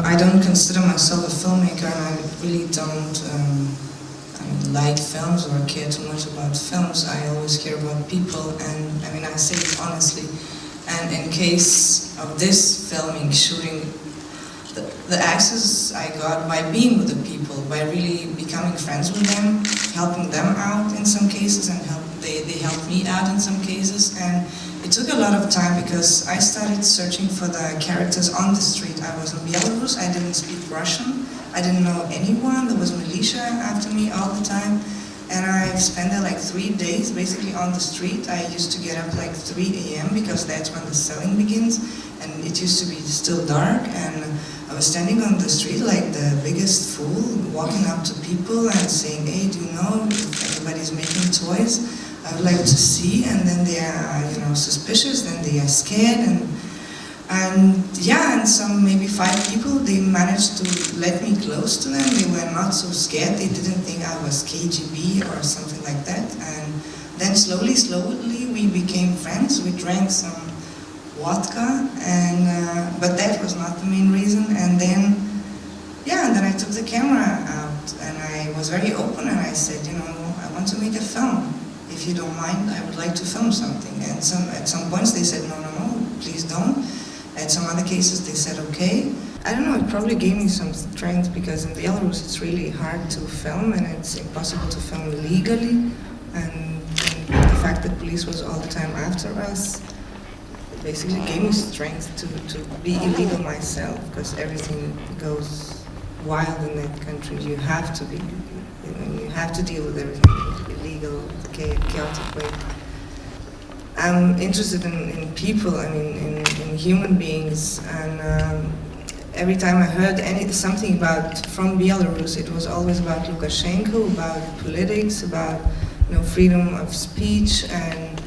I don't consider myself a filmmaker, and I really don't like films or care too much about films. I always care about people, and I say it honestly. And in case of this filming, shooting, the access I got by being with the people, by really becoming friends with them, helping them out in some cases, and they helped me out in some cases. And it took a lot of time because I started searching for the characters on the street. I was in Belarus, I didn't speak Russian, I didn't know anyone, there was militia after me all the time. And I spent there like 3 days basically on the street. I used to get up like 3 a.m. because that's when the selling begins, and it used to be still dark, and I was standing on the street like the biggest fool, walking up to people and saying, hey, do you know if anybody's making toys? I would like to see. And then they are suspicious, then they are scared, and some maybe 5 people, they managed to let me close to them. They were not so scared, they didn't think I was KGB or something like that. And then slowly we became friends. We drank some vodka, but that was not the main reason. And then I took the camera out, and I was very open, and I said, I want to make a film. If you don't mind, I would like to film something. And at some points they said, no, please don't. At some other cases they said, okay. I don't know, it probably gave me some strength, because in Belarus it's really hard to film, and it's impossible to film legally. And the fact that police was all the time after us basically gave me strength to be illegal myself, because everything goes wild in that country. You have to be, you have to deal with everything illegal, chaotic way. I'm interested in people, in human beings, and every time I heard something from Belarus, it was always about Lukashenko, about politics, about freedom of speech and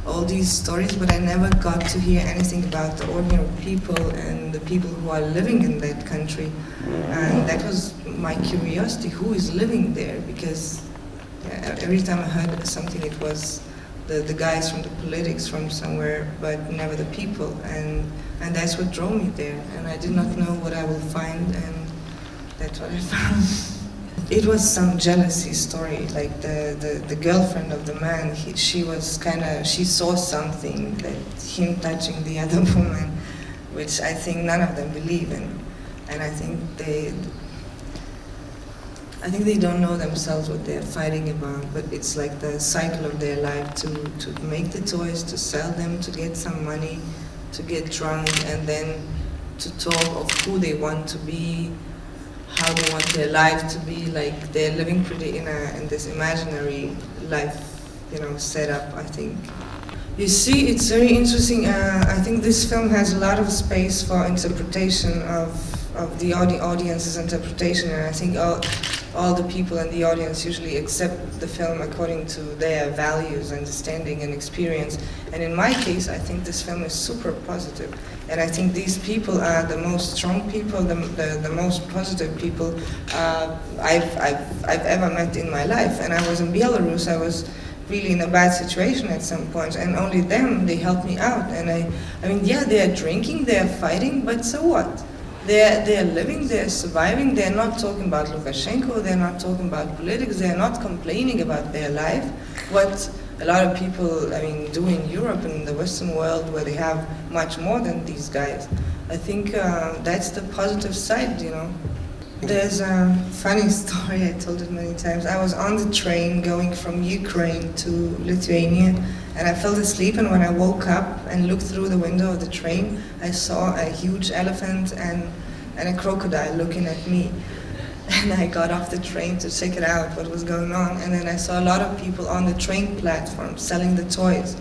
all these stories, but I never got to hear anything about the ordinary people and the people who are living in that country. And that was my curiosity, who is living there, because every time I heard something, it was the guys from the politics from somewhere, but never the people, and that's what drove me there. And I did not know what I will find, and that's what I found. It was some jealousy story, like the girlfriend of the man, she saw something, that him touching the other woman, which I think none of them believe in, and I think they don't know themselves what they're fighting about, but it's like the cycle of their life to make the toys, to sell them, to get some money, to get drunk, and then to talk of who they want to be, how they want their life to be. Like they're living pretty in this imaginary life, setup, I think. You see, it's very interesting. I think this film has a lot of space for interpretation of the audience's interpretation, and I think all the people in the audience usually accept the film according to their values, understanding, and experience. And in my case, I think this film is super positive, and I think these people are the most strong people, the most positive people I've ever met in my life. And I was in Belarus. I was really in a bad situation at some point, and only they helped me out. And they're drinking, they're fighting, but so what? They're living, they're surviving, they're not talking about Lukashenko, they're not talking about politics, they're not complaining about their life. What a lot of people, do in Europe and in the Western world, where they have much more than these guys. I think that's the positive side, There's a funny story, I told it many times. I was on the train going from Ukraine to Lithuania, and I fell asleep, and when I woke up and looked through the window of the train, I saw a huge elephant and a crocodile looking at me. And I got off the train to check it out, what was going on, and then I saw a lot of people on the train platform selling the toys.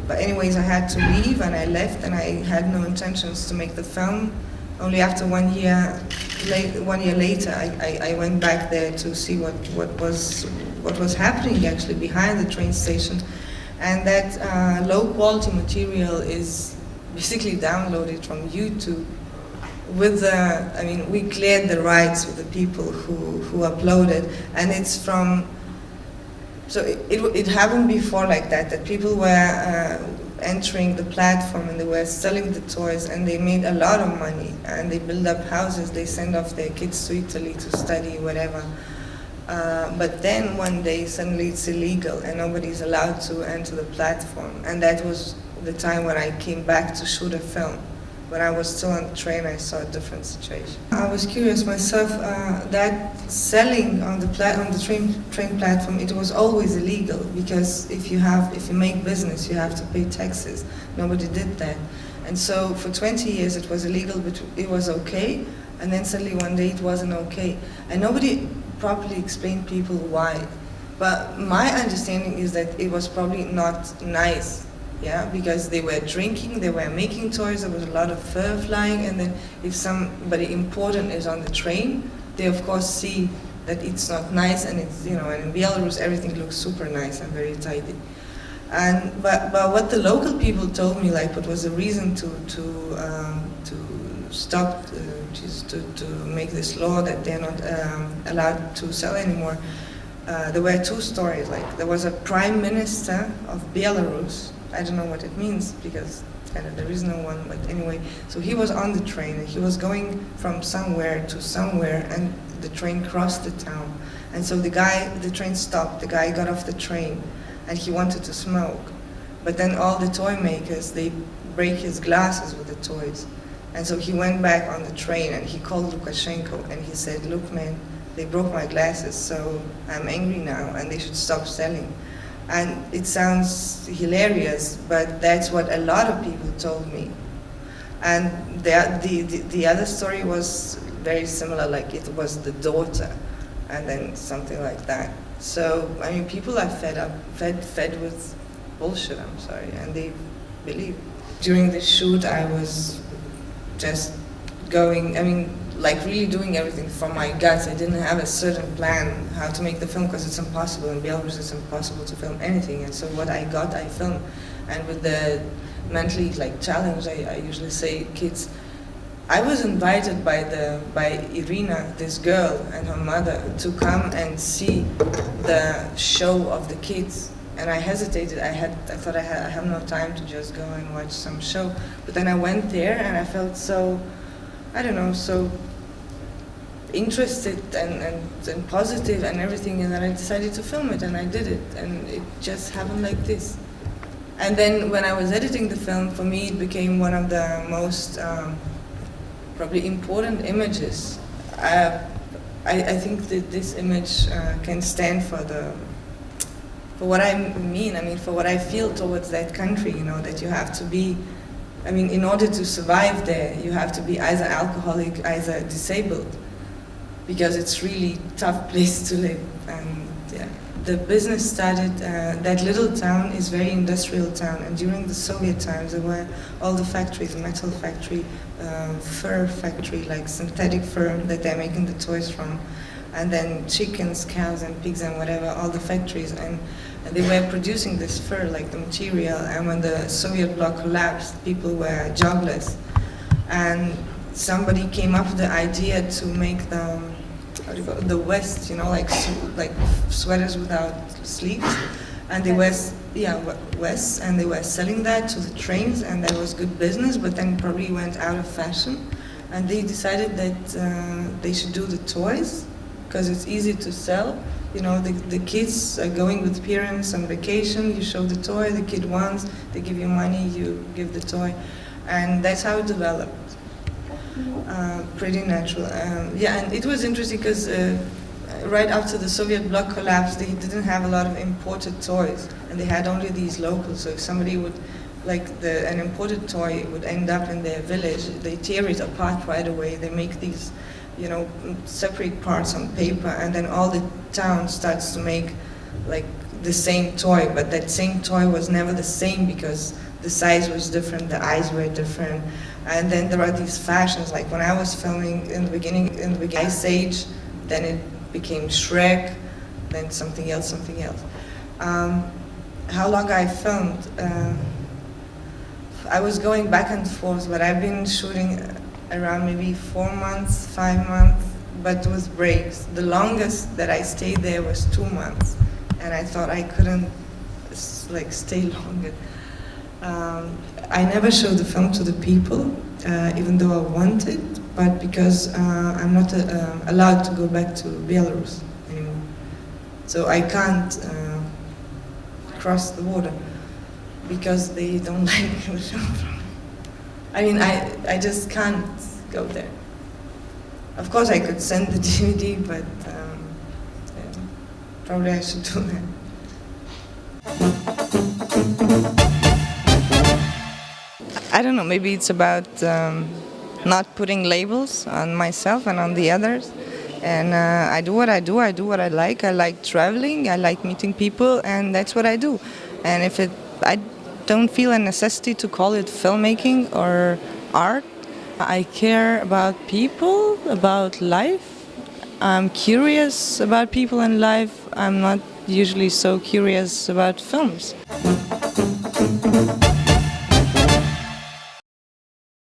But anyways, I had to leave, and I left, and I had no intentions to make the film. Only after 1 year later, I went back there to see what was happening actually behind the train station, and that low quality material is basically downloaded from YouTube. We cleared the rights with the people who uploaded, and it's from. So it happened before like that people were entering the platform, and they were selling the toys, and they made a lot of money, and they build up houses, they send off their kids to Italy to study, whatever. But then one day suddenly it's illegal and nobody's allowed to enter the platform. And that was the time when I came back to shoot a film. When I was still on the train, I saw a different situation. I was curious myself, that selling on the train platform, it was always illegal, because if you make business, you have to pay taxes. Nobody did that. And so for 20 years it was illegal, but it was okay. And then suddenly one day it wasn't okay. And nobody properly explained people why. But my understanding is that it was probably not nice. Yeah, because they were drinking, they were making toys, there was a lot of fur flying, and then if somebody important is on the train, they of course see that it's not nice, and it's, and in Belarus everything looks super nice and very tidy. But what the local people told me, like what was the reason to stop, to make this law that they're not allowed to sell anymore, there were two stories. Like there was a prime minister of Belarus. I don't know what it means, because there is no one, but anyway, so he was on the train and he was going from somewhere to somewhere, and the train crossed the town. And so the train stopped, the guy got off the train and he wanted to smoke. But then all the toy makers, they break his glasses with the toys. And so he went back on the train and he called Lukashenko and he said, "Look man, they broke my glasses, so I'm angry now and they should stop selling." And it sounds hilarious, but that's what a lot of people told me. And the other story was very similar, like it was the daughter, and then something like that. So, I mean, people are fed with bullshit, I'm sorry, and they believe. During the shoot, I was just going, like really doing everything from my guts. I didn't have a certain plan how to make the film, because it's impossible. In Belarus it's impossible to film anything, and so what I got, I filmed. And with the mentally challenge, I usually say, kids, I was invited by Irina, this girl, and her mother to come and see the show of the kids. And I hesitated. I thought I have no time to just go and watch some show. But then I went there and I felt so, I don't know, so interested and positive and everything, and then I decided to film it, and I did it, and it just happened like this. And then when I was editing the film, for me it became one of the most probably important images. I think that this image can stand for what I mean, for what I feel towards that country, that you have to be, in order to survive there, you have to be either alcoholic, either disabled, because it's really tough place to live. And yeah, the business started, that little town is very industrial town, and during the Soviet times there were all the factories, metal factory, fur factory, like synthetic fur that they're making the toys from, and then chickens, cows and pigs and whatever, all the factories, and they were producing this fur, like the material. And when the Soviet bloc collapsed, people were jobless, and somebody came up with the idea to make the vest, like sweaters without sleeves, and they were vests, and they were selling that to the trains, and that was good business. But then probably went out of fashion, and they decided that they should do the toys, because it's easy to sell. The kids are going with parents on vacation, you show the toy, the kid wants, they give you money, you give the toy. And that's how it developed. Pretty natural. And it was interesting because right after the Soviet bloc collapsed, they didn't have a lot of imported toys, and they had only these locals. So if somebody would, an imported toy would end up in their village, they tear it apart right away, they make these separate parts on paper, and then all the town starts to make the same toy, but that same toy was never the same because the size was different, the eyes were different. And then there are these fashions, like when I was filming in the beginning Ice Age, then it became Shrek, then something else. How long I filmed? I was going back and forth, but I've been shooting around maybe 4 months, 5 months, but with breaks. The longest that I stayed there was 2 months, and I thought I couldn't stay longer. I never showed the film to the people, even though I wanted, but because I'm not allowed to go back to Belarus anymore. So I can't cross the border because they don't like the film. I mean, I just can't go there. Of course, I could send the DVD, but yeah, probably I should do that. I don't know, maybe it's about not putting labels on myself and on the others. And I do what I do what I like traveling, I like meeting people, and that's what I do. And I don't feel a necessity to call it filmmaking or art. I care about people, about life. I'm curious about people and life. I'm not usually so curious about films.